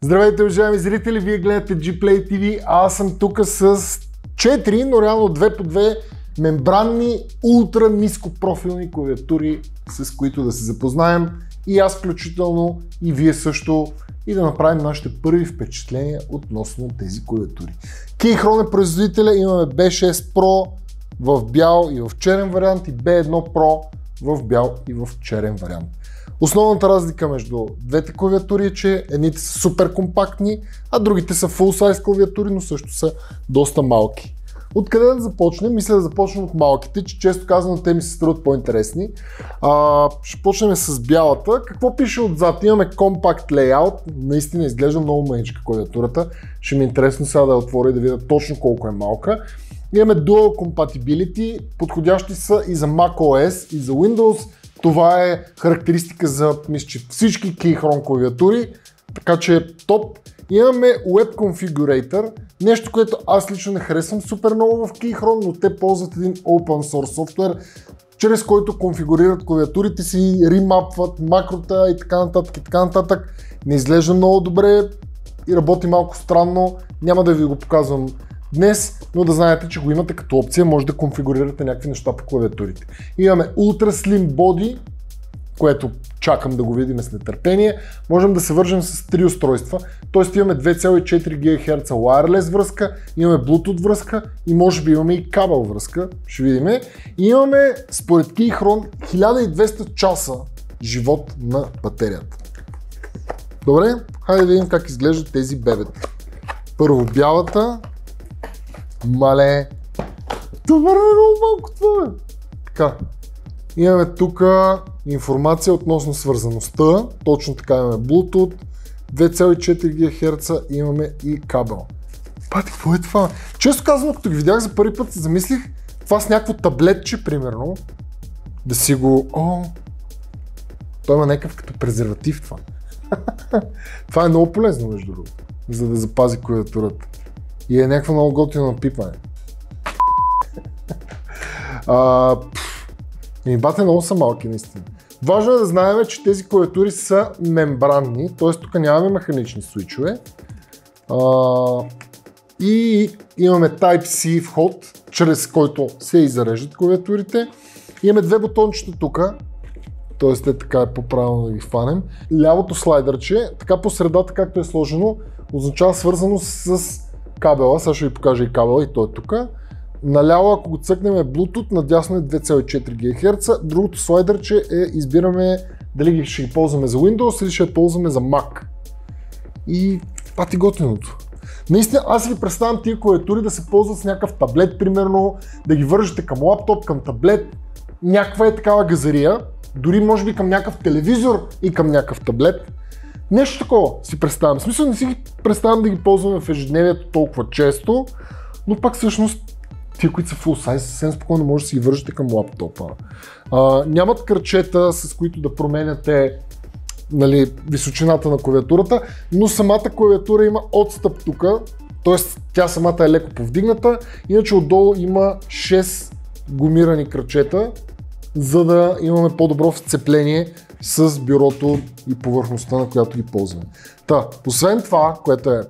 Здравейте, уважаеми зрители! Вие гледате Gplay TV, а аз съм тук с 4, но реално 2 по 2 мембранни, ултра нископрофилни клавиатури, с които да се запознаем и аз включително, и вие също, и да направим нашите първи впечатления относно тези клавиатури. Keychron е производителя, имаме B6 Pro в бял и в черен вариант и B1 Pro в бял и в черен вариант. Основната разлика между двете клавиатури е, че едните са супер компактни, а другите са full size клавиатури, но също са доста малки. Откъде да започнем? Мисля да започнем от малките, че често казано те ми се струват по-интересни. Ще почнем с бялата. Какво пише отзад? Имаме Compact Layout, наистина изглежда много мъничка клавиатурата. Ще ми е интересно сега да я отворя и да видя точно колко е малка. Имаме Dual Compatibility, подходящи са и за macOS и за Windows. Това е характеристика за, мисля, че всички Keychron клавиатури, така че е топ. Имаме Web Configurator, нещо, което аз лично не харесвам супер много в Keychron, но те ползват един open source софтуер, чрез който конфигурират клавиатурите си, ремапват макрота и така нататък и така нататък. Не изглежда много добре и работи малко странно, няма да ви го показвам днес, но да знаете, че го имате като опция, може да конфигурирате някакви неща по клавиатурите. Имаме Ultra Slim Body, което чакам да го видим с нетърпение. Можем да се вържем с 3 устройства, т.е. имаме 2,4 ГГц wireless връзка, имаме Bluetooth връзка и може би имаме и кабел връзка, ще видим. И имаме според Keychron 1200 часа живот на батерията. Добре, хайде да видим как изглеждат тези бебета. Първо бялата. Мале, това е много малко това е. Така, имаме тук информация относно свързаността, точно така имаме Bluetooth, 2,4 ГГц, имаме и кабел. Пати, какво е това? Често казвам, като ги видях за първи път, се замислих това с някакво таблетче, примерно, да си го... О, той има някакъв като презерватив това. Това е много полезно, между другото, за да запази клавиатурата. И е някакво много готино напипане. Бате много са малки, наистина. Важно е да знаем, че тези клавиатури са мембранни, т.е. тук нямаме механични свичове. И имаме Type-C вход, чрез който се изреждат клавиатурите. Имаме две бутончета тук, т.е. те така е по-правилно да ги хванем. Лявото слайдърче, така по средата, както е сложено, означава свързано с кабела. Сега ще ви покажа и кабела, и той е тук. Наляво, ако го цъкнем, е Bluetooth, надясно е 2,4 ГГц. Другото слайдърче е, избираме дали ще ги ползваме за Windows или ще ги ползваме за Mac. И пати готиното. Наистина, аз си представям тия клавиатури да се ползват с някакъв таблет, примерно, да ги вържете към лаптоп, към таблет, някаква е такава газария, дори може би към някакъв телевизор и към някакъв таблет. Нещо такова си представям. В смисъл не си ги представям да ги ползваме в ежедневието толкова често, но пак всъщност тия, които са full size, съвсем спокойно може да си ги вържете към лаптопа. Нямат кръчета, с които да променяте, нали, височината на клавиатурата, но самата клавиатура има отстъп тук, т.е. тя самата е леко повдигната, иначе отдолу има 6 гумирани кръчета, за да имаме по-добро сцепление с бюрото и повърхността, на която ги ползваме. Та, освен това, което е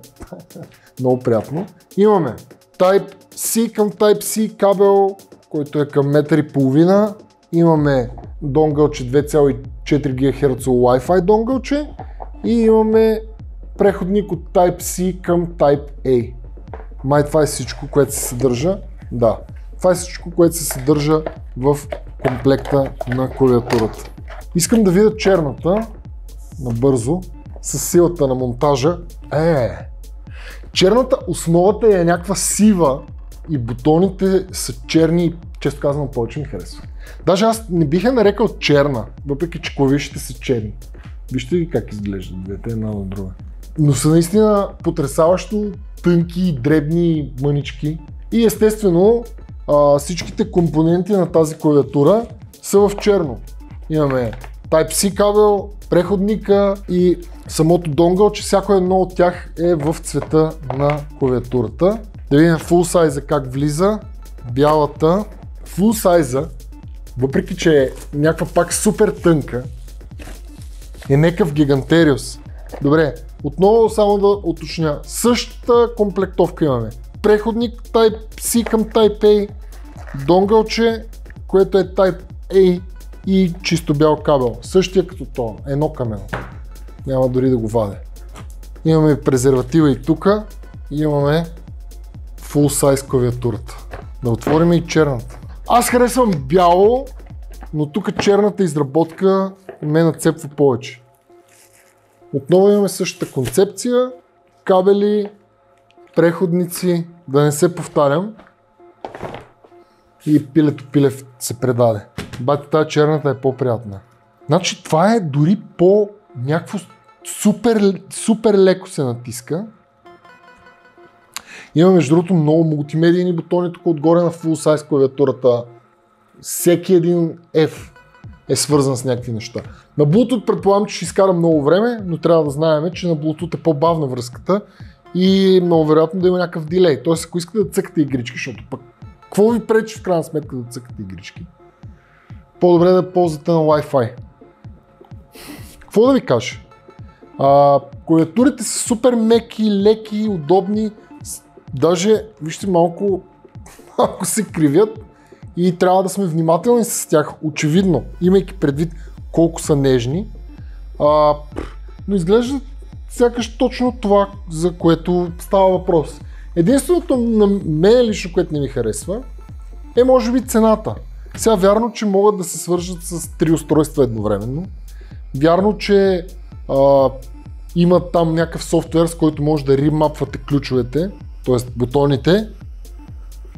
много приятно, имаме Type-C към Type-C кабел, който е към 1,5 м. Имаме донгълче 2,4 ГГц Wi-Fi донгълче и имаме преходник от Type-C към Type-A. Май това е всичко, което се съдържа. Да, това е всичко, което се съдържа в комплекта на клавиатурата. Искам да видя черната, набързо, с силата на монтажа. Черната, основата е някаква сива и бутоните са черни и често казвам повече ми харесва. Даже аз не бих я нарекал черна, въпреки че клавишите са черни. Вижте ли как изглеждат двете една на друга. Но са наистина потресаващо тънки, дребни мънички. И естествено всичките компоненти на тази клавиатура са в черно. Имаме Type-C кабел, преходника и самото донгъл, че всяко едно от тях е в цвета на клавиатурата. Да видим full size как влиза. Бялата. Full size, въпреки че е някаква пак супер тънка, е някакъв гигантериус. Добре, Отново само да уточня, същата комплектовка имаме. Преходник Type-C към Type-A, донгълче, което е Type-A и чисто бял кабел. Същия като това, едно към едно. Няма дори да го вадя. Имаме презерватива и тук, имаме full size клавиатурата. Да отворим и черната. Аз харесвам бяло, но тук черната изработка ме нацепва повече. Отново имаме същата концепция, кабели, преходници, да не се повтарям. И пилето пилев се предаде. Бати, тази черната е по-приятна. Значи това е дори по някакво супер леко се натиска. Има между другото много мултимедийни бутони тук отгоре на full size клавиатурата. Всеки един F е свързан с някакви неща. На Bluetooth предполагам, че ще изкара много време, но трябва да знаем, че на Bluetooth е по-бавна връзката и много вероятно да има някакъв дилей. Тоест, ако искате да цъкате игрички, защото пък какво ви пречи в крайна сметка да цъкате игрички? По-добре да ползвате на Wi-Fi. Какво да ви кажа? Клавиатурите са супер меки, леки, удобни. Даже, вижте, малко се кривят и трябва да сме внимателни с тях, очевидно, имайки предвид колко са нежни. Но изглежда сякаш точно това, за което става въпрос. Единственото на мен лично, което не ми харесва, е може би цената. Сега вярно, че могат да се свържат с 3 устройства едновременно. Вярно, че има там някакъв софтуер, с който може да ремапвате ключовете, т.е. бутоните.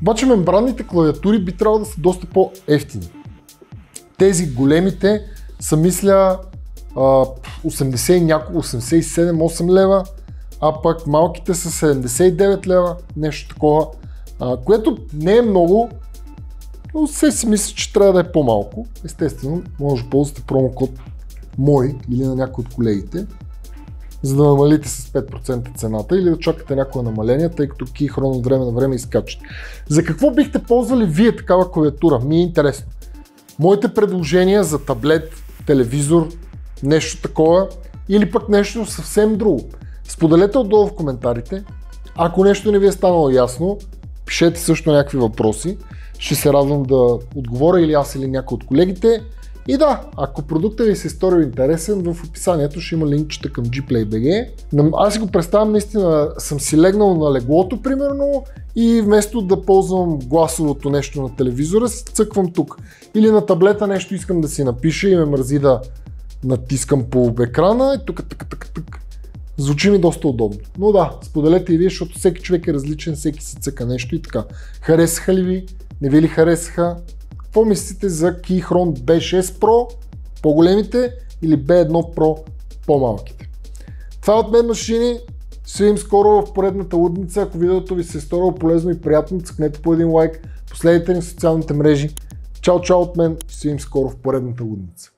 Обаче мембранните клавиатури би трябвало да са доста по-евтини. Тези големите са, мисля, 80 и няколко, 87-8 лева, а пък малките са 79 лева, нещо такова, което не е много, но все си мисля, че трябва да е по-малко. Естествено, може да ползвате промокод мой или на някой от колегите, за да намалите с 5% цената или да чакате някое намаление, тъй като Keychron от време на време изкачат. За какво бихте ползвали вие такава клавиатура? Ми е интересно. Моите предложения за таблет, телевизор, нещо такова или пък нещо съвсем друго. Споделете отдолу в коментарите. Ако нещо не ви е станало ясно, пишете също някакви въпроси. Ще се радвам да отговоря или аз или някой от колегите. И да, ако продуктът ви се е сторил интересен, в описанието ще има линкчета към Gplay.bg. Аз си го представям, наистина съм си легнал на леглото, примерно, и вместо да ползвам гласовото нещо на телевизора, си цъквам тук. Или на таблета нещо искам да си напиша и ме мързи да натискам по екрана и тук. Звучи ми доста удобно. Но да, споделете и вие, защото всеки човек е различен, всеки си цъка нещо и така. Харесаха ли ви? Не ви ли харесаха? Какво мислите за Keychron B6 Pro, по-големите, или B1 Pro, по-малките? Това е от мен, машини. Ще видим скоро в поредната лудница. Ако видеото ви се е сторило полезно и приятно, цъкнете по един лайк, последете ни в социалните мрежи. Чао от мен. Ще видим скоро в поредната лудница.